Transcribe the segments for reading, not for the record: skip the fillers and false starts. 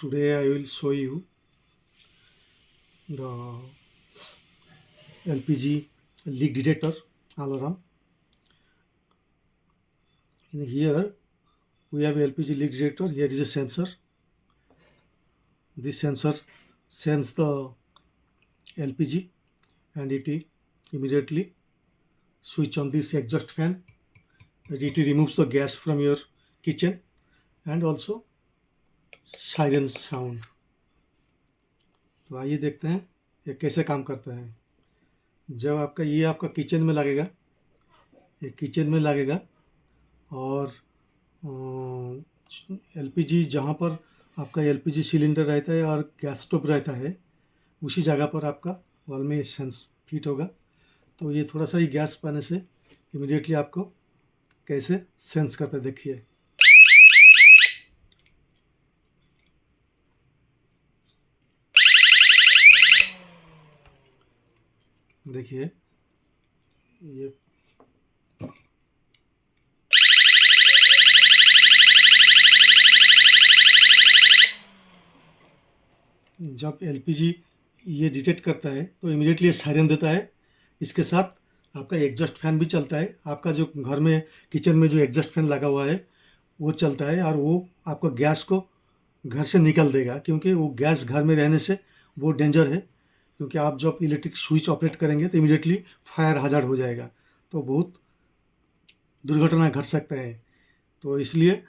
Today I will show you the LPG leak detector alarm. In here we have LPG leak detector. Here is a sensor. This sensor sends the LPG and it immediately switch on this exhaust fan. It removes the gas from your kitchen and also siren sound. तो आइए देखते हैं ये कैसे काम करता है। जब आपका किचन में लगेगा, ये किचन में लगेगा और एलपीजी जहाँ पर आपका एलपीजी सिलेंडर रहता है और गैस स्टोव रहता है उसी जगह पर आपका वॉल में सेंस फिट होगा। तो ये थोड़ा सा ही गैस पाने से इमीडिएटली आपको कैसे सेंस करता है देखिए। देखिए ये जब एलपीजी ये डिटेक्ट करता है तो इमीडिएटली ये सायरन देता है। इसके साथ आपका एग्जॉस्ट फैन भी चलता है। आपका जो घर में किचन में जो एग्जॉस्ट फैन लगा हुआ है वो चलता है और वो आपको गैस को घर से निकल देगा, क्योंकि वो गैस घर में रहने से वो डेंजर है। क्योंकि आप जब इलेक्ट्रिक स्विच ऑपरेट करेंगे तो इमीडिएटली फायर हजार्ड हो जाएगा, तो बहुत दुर्घटना घट सकता है। तो इसलिए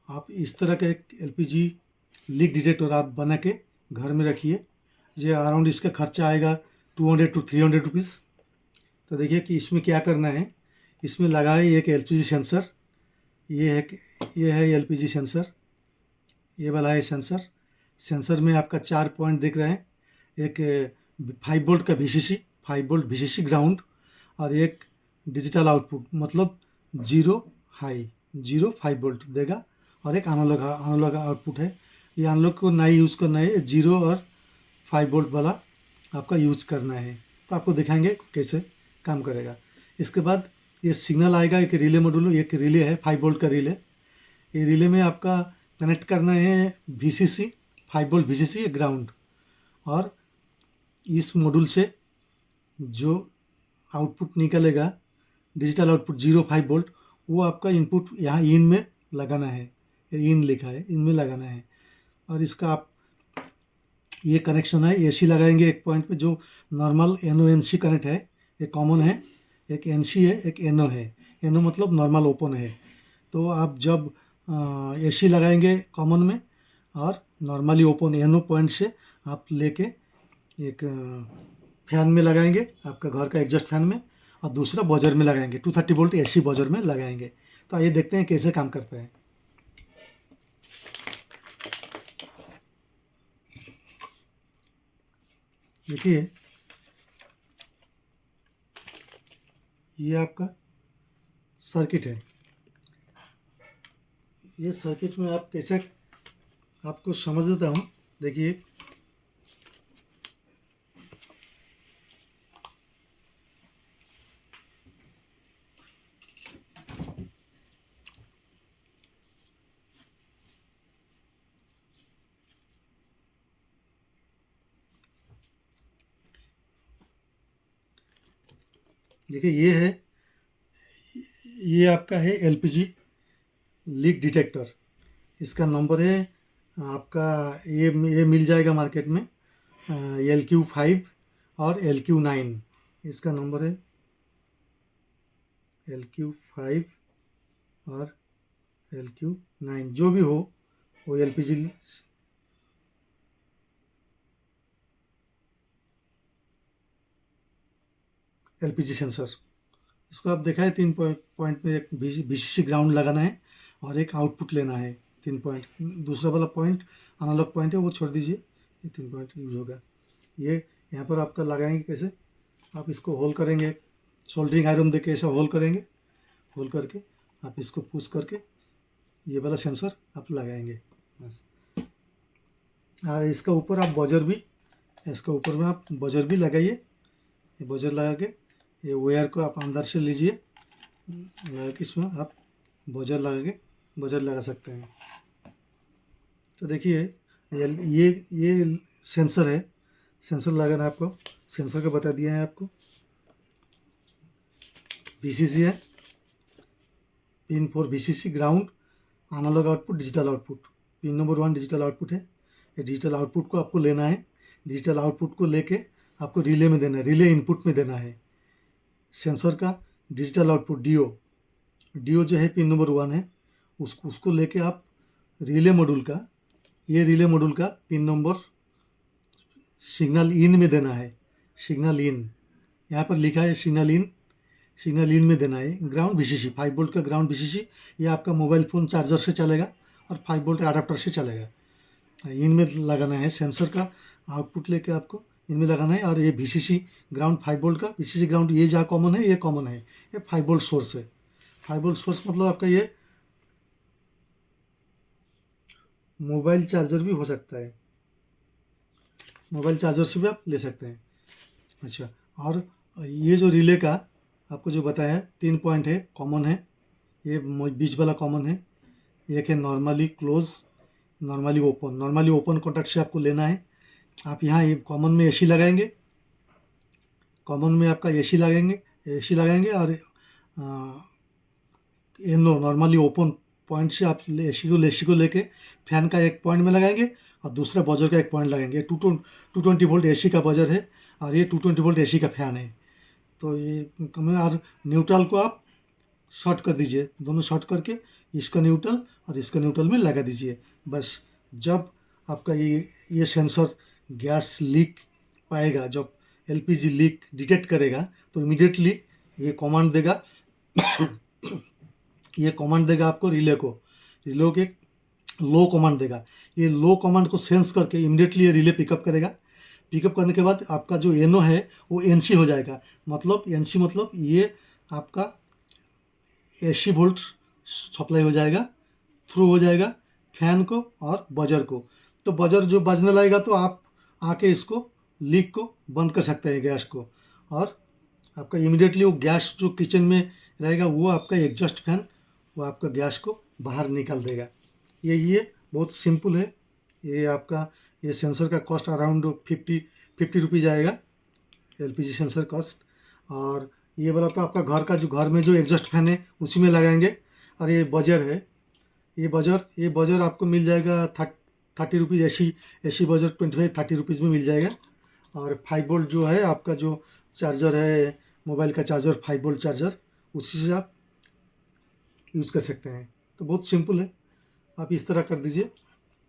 आप इस तरह का एक एलपीजी लीक डिटेक्टर आप बना के घर में रखिए। ये अराउंड इसका खर्चा आएगा 200 to 300 रुपीज़। तो देखिए कि इसमें क्या करना है। इसमें लगा है एक एलपीजी सेंसर। ये है एलपीजी सेंसर, ये वाला है सेंसर। सेंसर में आपका 4 पॉइंट दिख रहे हैं। एक 5 वोल्ट का वीसीसी, 5 वोल्ट वीसीसी ग्राउंड और एक डिजिटल आउटपुट, मतलब जीरो हाई, 5 वोल्ट देगा और एक एनालॉग आउटपुट है। ये एनालॉग को नहीं यूज़ करना है, 0 और 5 वोल्ट वाला आपका यूज़ करना है। तो आपको दिखाएंगे कैसे काम करेगा। इसके बाद ये सिग्नल आएगा, एक रिले मॉड्यूल, एक रिले है 5 वोल्ट का रिले। ये रिले में आपका कनेक्ट करना है वीसीसी, 5 वोल्ट वीसीसी ग्राउंड, और इस मॉड्यूल से जो आउटपुट निकलेगा डिजिटल आउटपुट 0 5 वोल्ट, वो आपका इनपुट यहाँ इन में लगाना है। ये इन लिखा है, इनमें लगाना है। और इसका आप ये कनेक्शन है, एसी लगाएंगे एक पॉइंट पे, जो नॉर्मल एनओ एनसी कनेक्ट है, ये कॉमन है। एक एनसी है, एक एनओ है। एनओ मतलब नॉर्मल ओपन है। तो आप जब एसी लगाएंगे कॉमन में और नॉर्मली ओपन एनओ पॉइंट से आप लेके एक फैन में लगाएंगे, आपका घर का एग्जॉस्ट फैन में, और दूसरा बजर में लगाएंगे, 230 वोल्ट एसी बजर में लगाएंगे। तो आइए देखते हैं कैसे काम करता है। देखिए ये आपका सर्किट है। ये सर्किट में आप कैसे आपको समझ देता हूँ। देखिए देखिए ये आपका है एलपीजी लीक डिटेक्टर। इसका नंबर है आपका, ये मिल जाएगा मार्केट में, LQ5 और LQ9। इसका नंबर है LQ5 और LQ9, जो भी हो वो एलपीजी सेंसर। इसको आप देखा है 3 पॉइंट में एक वीसीसी ग्राउंड लगाना है और एक आउटपुट लेना है 3 पॉइंट। दूसरा वाला पॉइंट एनालॉग पॉइंट है, वो छोड़ दीजिए, ये 3 पॉइंट यूज होगा। ये यहाँ पर आपका लगाएंगे कैसे, आप इसको होल करेंगे, सोल्डरिंग आयरन देके ऐसा होल करेंगे। होल करके आप इसको पुश करके ये वाला सेंसर आप लगाएंगे बस। और इसका ऊपर आप बजर भी, इसका ऊपर में आप बजर भी लगाइए। ये बजर लगा के ये वायर को आप अंदर से लीजिए, लगा के इसमें आप बजर लगा सकते हैं। तो देखिए ये सेंसर है, सेंसर लगाना है आपको। सेंसर का बता दिया है आपको। VCC है, pin 4 VCC ground, analog output, digital output. Pin number 1 digital output है। ये डिजिटल आउटपुट को आपको लेना है। डिजिटल आउटपुट को लेके आपको रिले में देना है, रिले इनपुट में देना है। सेंसर का डिजिटल आउटपुट DO जो है पिन नंबर 1 है, उसको लेके आप रिले मॉड्यूल का, ये रिले मॉड्यूल का पिन नंबर सिग्नल इन में देना है। सिग्नल इन यहाँ पर लिखा है, सिग्नल इन में देना है। ग्राउंड VCC 5 वोल्ट का ग्राउंड VCC, ये आपका मोबाइल फ़ोन चार्जर से चलेगा और 5 वोल्ट अडाप्टर से चलेगा। इनमें लगाना है। सेंसर का आउटपुट लेके आपको इनमें लगाना है। और ये VCC ग्राउंड 5 वोल्ट का VCC ग्राउंड, ये जहाँ कॉमन है, ये कॉमन है। ये 5 वोल्ट सोर्स है। 5 वोल्ट सोर्स मतलब आपका ये मोबाइल चार्जर भी हो सकता है, मोबाइल चार्जर से भी आप ले सकते हैं। अच्छा, और ये जो रिले का आपको जो बताया 3 पॉइंट है, कॉमन है। ये बीच वाला कॉमन है। एक है normally close, normally open. Normally open contact से आपको लेना है। आप यहाँ ये कॉमन में AC लगाएंगे, कॉमन में आपका AC लगाएंगे और नो नॉर्मली ओपन पॉइंट से आप AC को लेके फैन का एक पॉइंट में लगाएंगे और दूसरा बजर का एक पॉइंट लगाएंगे। 220 वोल्ट AC का बजर है और ये 220 वोल्ट AC का फैन है। तो ये और न्यूट्रल को आप शॉर्ट कर दीजिए, दोनों शॉर्ट करके इसका न्यूट्रल और इसका न्यूट्रल में लगा दीजिए। बस जब आपका ये सेंसर गैस लीक पाएगा, जब LPG लीक डिटेक्ट करेगा, तो इमीडिएटली ये कमांड देगा ये कमांड देगा आपको रिले के लो कमांड देगा। ये लो कमांड को सेंस करके इमीडिएटली ये रिले पिकअप करेगा। पिकअप करने के बाद आपका जो NO है वो NC हो जाएगा। मतलब NC मतलब ये आपका AC वोल्ट सप्लाई हो जाएगा, थ्रू हो जाएगा फैन को और बजर को। तो बजर जो बजने लगेगा तो आप आके इसको लीक को बंद कर सकते हैं, गैस को। और आपका इमीडिएटली वो गैस जो किचन में रहेगा, वो आपका एग्जॉस्ट फैन वो आपका गैस को बाहर निकाल देगा। ये बहुत सिंपल है। ये आपका ये सेंसर का कॉस्ट अराउंड 50 रुपीज़ आएगा, LPG सेंसर कॉस्ट। और ये वाला तो आपका घर में जो एग्जॉस्ट फैन है उसी में लगाएंगे। और ये बजर है, ये बजर आपको मिल जाएगा 30 रुपीज़। AC बजर 25-30 रुपीज़ में मिल जाएगा। और 5 वोल्ट जो है आपका जो चार्जर है, मोबाइल का चार्जर 5 वोल्ट चार्जर, उसी से आप यूज़ कर सकते हैं। तो बहुत सिंपल है। आप इस तरह कर दीजिए,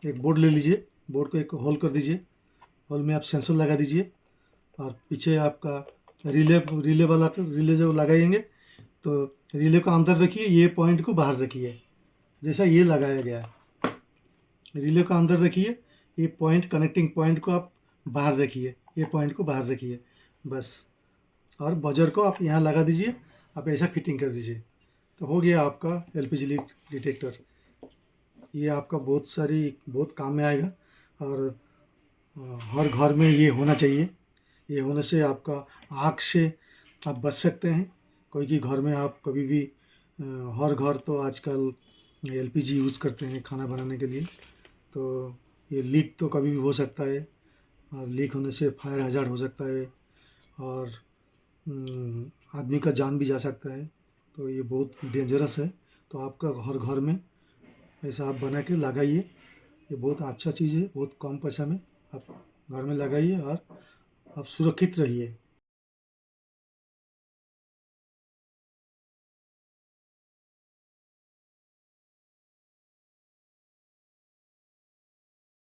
एक बोर्ड ले लीजिए, बोर्ड को एक होल कर दीजिए, होल में आप सेंसर लगा दीजिए और पीछे आपका रिले जो लगाएंगे तो रिले को अंदर रखिए, ये पॉइंट को बाहर रखिए। जैसा ये लगाया गया है, रिले को अंदर रखिए, ये पॉइंट कनेक्टिंग पॉइंट को आप बाहर रखिए, ये पॉइंट को बाहर रखिए बस। और बजर को आप यहाँ लगा दीजिए, आप ऐसा फिटिंग कर दीजिए, तो हो गया आपका LPG लीक डिटेक्टर। ये आपका बहुत काम में आएगा और हर घर में ये होना चाहिए। ये होने से आपका आग से आप बच सकते हैं। कोई कि घर में आप कभी भी हर घर तो आजकल LPG यूज़ करते हैं खाना बनाने के लिए, तो ये लीक तो कभी भी हो सकता है और लीक होने से फायर हैज़ार्ड हो सकता है और आदमी का जान भी जा सकता है। तो ये बहुत डेंजरस है। तो आपका हर घर में ऐसा आप बना के लगाइए। ये बहुत अच्छा चीज़ है, बहुत कम पैसा में आप घर में लगाइए और आप सुरक्षित रहिए।